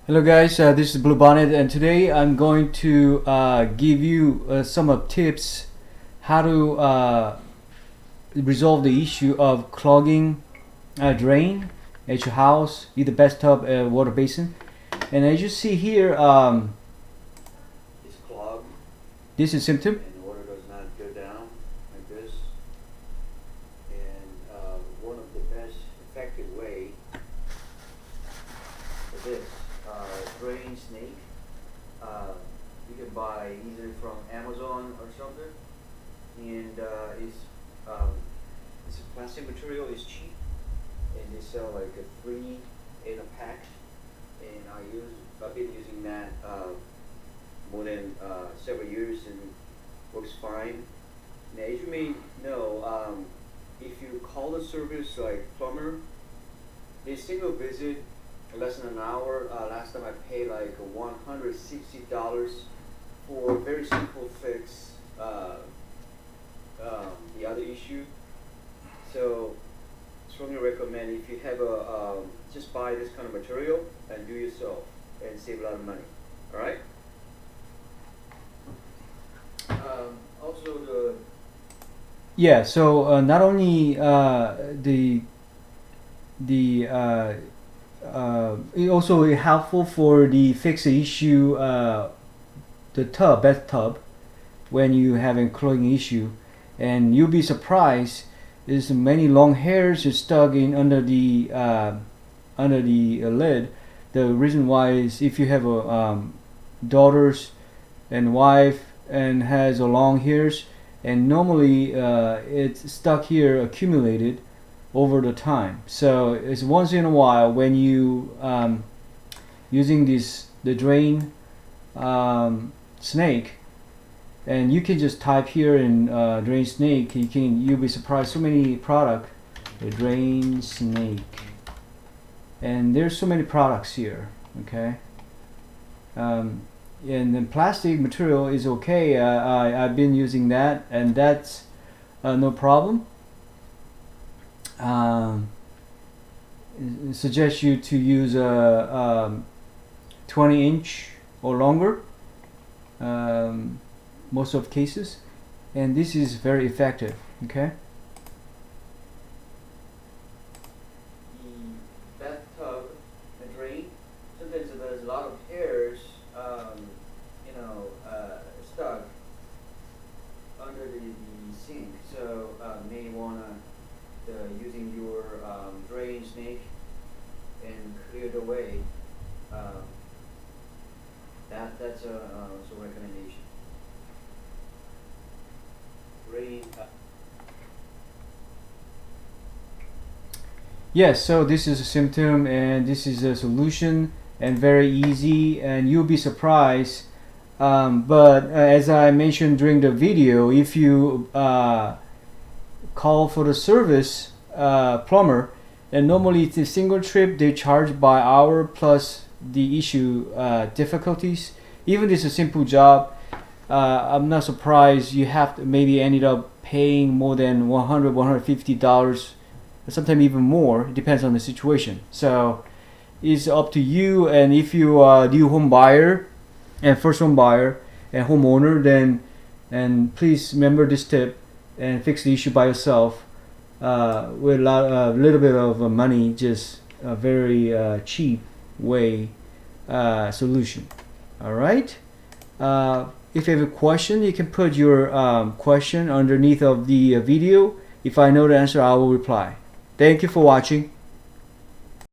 Hello guys, this is Blue Bonnet, and today I'm going to give you some of tips how to resolve the issue of clogging drain at your house, either bathtub or water basin. And as you see here, It's clogged this is symptom. and the water does not go down like this. And one of the best effective way for this drain snake, you can buy either from Amazon or something, and it's a plastic material, it's cheap, and they sell like a 3 in a pack, and I've been using that more than several years and works fine. Now, as you may know, if you call the service like plumber, they single visit less than an hour. Last time I paid like $160 for a very simple fix. The other issue. So, strongly recommend if you have just buy this kind of material and do yourself and save a lot of money. All right. Also Yeah, so not only it also helpful for the fix the issue the bathtub when you have a clogging issue, and you'll be surprised is many long hairs are stuck in under the lid. The reason why is if you have a daughters and wife and has a long hairs, and normally it's stuck here accumulated over the time. So it's once in a while when you using the drain snake, and you can just type here in drain snake. You'll be surprised so many product the drain snake, and there's so many products here. Okay. And then plastic material is okay. I've been using that, and that's no problem. Suggest you to use a 20-inch or longer, most of cases, and this is very effective. Okay. the bathtub, the drain, sometimes there's a lot of hairs, stuck under the sink. So may wanna using your drain snake and clear it away. That's a recommendation. Drain. Yes, so this is a symptom and this is a solution, and very easy, and you'll be surprised. But as I mentioned during the video, if you call for the service plumber, and normally it's a single trip, they charge by hour plus the issue difficulties. Even if it's a simple job, I'm not surprised you have to maybe ended up paying more than $150, sometimes even more. It depends on the situation. So it's up to you. And if you are new home buyer and first home buyer and homeowner, then and please remember this tip and fix the issue by yourself with a little bit of money, just a very cheap way solution. All right. If you have a question, you can put your question underneath of the video. If I know the answer, I will reply. Thank you for watching.